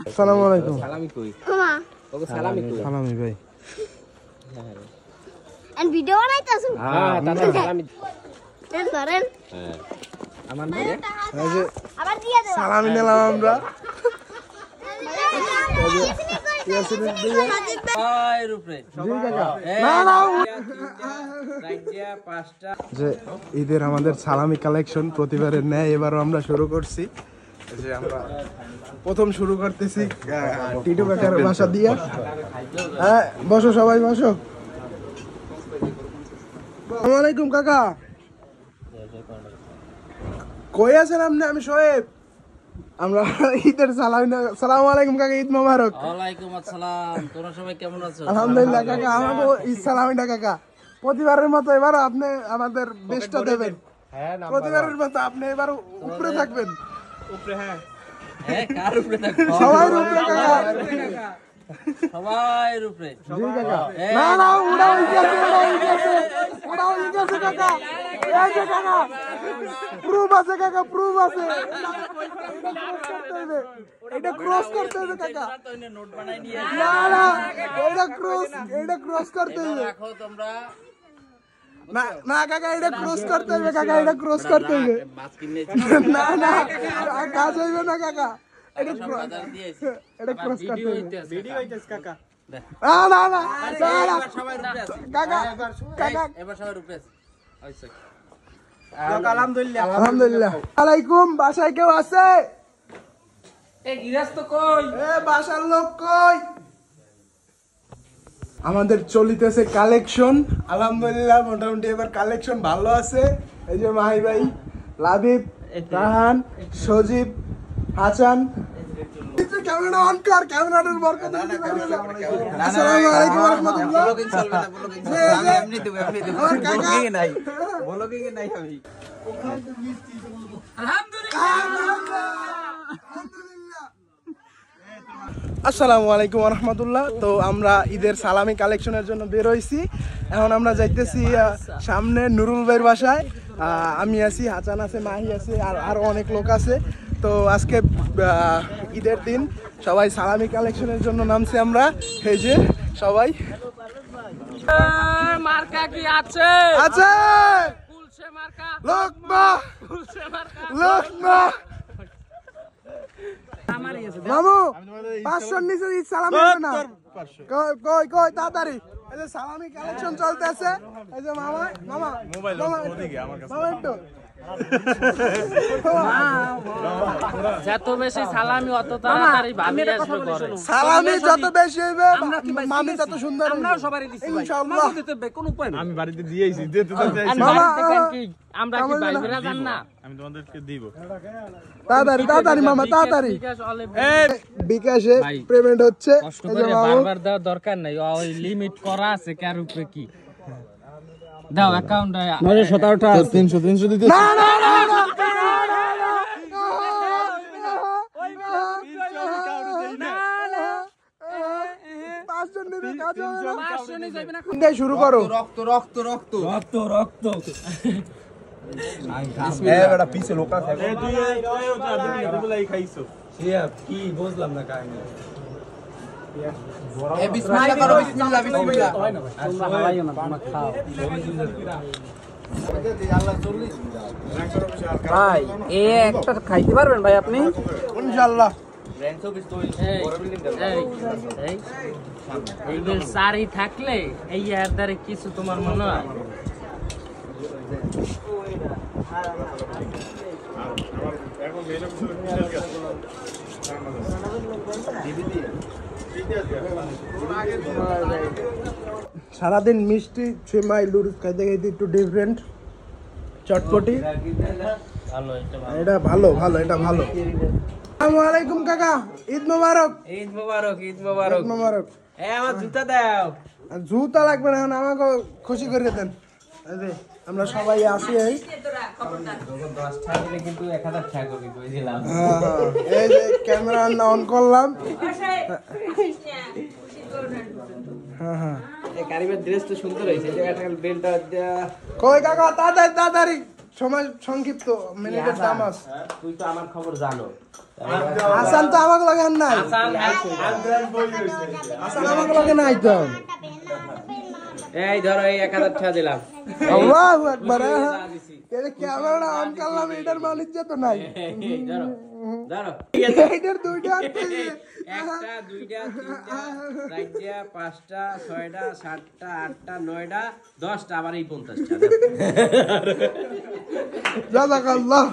আসসালামু আলাইকুম। সালামি কই? মামা ওকে সালামি কই? সালামি ভাই। এন্ড ভিডিও বানাইতাছো? হ্যাঁ, তাহলে সালামি দেন ধরেন। হ্যাঁ। আমার ভাই এই যে আবার দিয়ে দাও। সালামি নিলাম আমরা। ভাই রূপরে জি কাকা। না না রাইটিয়া পাঁচটা যে ঈদের আমাদের সালামি কালেকশন প্রতিবারের ন্যায় এবারও আমরা শুরু করছি। যে আমরা প্রথম শুরু করতেছি টিটু কাকার বাসা দিয়ে। হ্যাঁ বসো সবাই বসো। আসসালামু আলাইকুম কাকা। কই আছেন আপনি? আমি শোয়েব। আমরা ঈদের সালামি। আসসালামু আলাইকুম কাকা, ঈদ মোবারক। ওয়ালাইকুম আসসালাম। তোমরা সবাই কেমন আছো? আলহামদুলিল্লাহ কাকা। আমাকে ঈদ সালামিটা কাকা প্রতিবারের মতো এবার আপনি আমাদের বেস্টটা দেবেন। প্রতিবারের মতো আপনি এবার উপরে থাকবেন। উপরে? হ্যাঁ হ্যাঁ, কার উপরে থাকো? সবাই উপরে কাকা। সবাই উপরে। জি কাকা। না না উড়াও গেছে, উড়াও গেছে কাকা। এই যে কাকা প্রুফ আছে কাকা, প্রুফ আছে। এটা ক্রস করতে হবে কাকা। তো এনে নোট বানাই নিয়ে না না এটা ক্রস করতে হবে। রাখো তোমরা। না না কাকা এটা ক্রস করতে হবে কাকা, এটা ক্রস করতে হবে। মাছ কিনে না না কাজ হইবে না কাকা। এটা বাজার দিয়েছি। এটা ক্রস করতে হবে। ভিডিও হইতেছে কাকা। না না না না সবাই উপরে আছে। কাকা কাকা। এবার সবাই উপরে আছে। হইছে। আলহামদুলিল্লাহ। আলহামদুলিল্লাহ। আলাইকুম। বাসায় কেউ আছে? এই গিরাস্ত কই? এ বাসার লোক কই? আমাদের চলিতেছে কালেকশন। আলহামদুলিল্লাহ মোটামুটি এবার কালেকশন ভালো আছে। এই যে মাহি ভাই, লাবিব, রাহান, সজীব, হাসান। ক্যামেরা অন কর, ক্যামেরাটার বরকত। আসসালামু আলাইকুম ওয়া রাহমাতুল্লাহ। ব্লগিং চলবে না, ব্লগিং চলবে না। আমি এমনি দেব, এমনি দেব। আমার কাকা। ব্লগিং নাই। ব্লগিং নাই আমি। আসসালামু আলাইকুম ওয়া রাহমাতুল্লাহ। তো আমরা ঈদের সালামি কালেকশনের জন্য বের হইছি। এখন আমরা যাইতেছি সামনে নুরুল ভাইয়ের বাসায়। আমি আছি, হাসান আছে, মাহি আছে, আর আরো অনেক লোক আছে। তো আজকে ঈদের দিন সবাই সালামি কালেকশনের জন্য নামছি আমরা। এই যে সবাই মার্কা কি আছে? আছে। কুলসে মার্কা, লোকমা কুলসে মার্কা। লোকমা আমারই আছে। মামু 500 নিচে ঈদ সালামি হবে না। কই কই তাড়াতাড়ি। এই যে সালামি কালেকশন চলতেছে। এই যে মামা মামা মোবাইল ওদিকে আমার কাছে। মামা একটু যত বেশি সালামি অত তাড়াতাড়ি ভাবি আসবে ঘরে। সালামি যত বেশি হইবে মামি তত সুন্দর। আমরাও সবারই দিছি ভাই। ইনশাআল্লাহ। আমাকে দিতে হবে, কোনো উপায় নেই। আমি বাড়িতে দিয়েছি, দিতে তো চাইছি। মামা, আমরা কি ভাই বেরা জান না? আমি তোমাদেরকে দিব। তাড়াতাড়ি তাড়াতাড়ি মামা তাড়াতাড়ি। বিকাশ অলে বিকাশে ভাই, পেমেন্ট হচ্ছে। কষ্ট এই যে করে মামু বারবার দেওয়ার দরকার নাই। ওই লিমিট করা আছে কার উপরে কি। দাও অ্যাকাউন্ট 917টা 300 দিতে। না না না না শুরু করো। রক্ত রক্ত রক্ত রক্ত রক্ত বেটা পিছে লোক আছে। তুই এই খাইছো। কি বুঝলাম না কাহিনী। এ বিসমিল্লাহ করো, বিসমিল্লাহ বিসমিল্লাহ। তোমরা হালাইও না, তোমরা খাও। ভাই এ একটা খাইতে পারবেন ভাই আপনি? ইনশাআল্লাহ। এই যে সারি থাকলে এই এর দ্বারা কিছু তোমার মনে হয়? সারাদিন মিষ্টি সেমাই লুরুস খাইতে খাইতে একটু ডিফারেন্ট চটপটি। ভালো, এটা ভালো। এটা ভালো ভালো, এটা ভালো। আসসালামু আলাইকুম কাকা, ঈদ মোবারক। ঈদ মোবারক, ঈদ মোবারক। ঈদ মোবারক। এ আমার জুতা দাও। আর জুতা লাগবে না, এখন আমাকে খুশি করে দেন। এই যে আমরা সবাই আসি। এই কিন্তু 1000 টাকা করে কইছিলাম। এই যে ক্যামেরা অন করলাম। হ্যাঁ হ্যাঁ এই কারিমের ড্রেস তো সুন্দর হয়েছে। এই জায়গাটা বেলটা দেয়া। কই কাকা তাড়াতাড়ি তাড়াতাড়ি, সময় সংক্ষিপ্ত, মিনিটের দাম আছে। তুই তো আমার খবর জানো। হাসান তো আমাকে লগে আর নাই হাসান আমাকে লগে নাই তো এই ধরো এই 1000 টাকা দিলাম আল্লাহু আকবার এর ক্যামেরা অন করলাম এটার বাণিজ্য তো নাই এই ধরো ধরো এটার দুইটা আছে একটা দুইটা তিনটা চারটা পাঁচটা ছয়টা সাতটা আটটা নয়টা 10টা আবার এই 50টা জাযাকাল্লাহ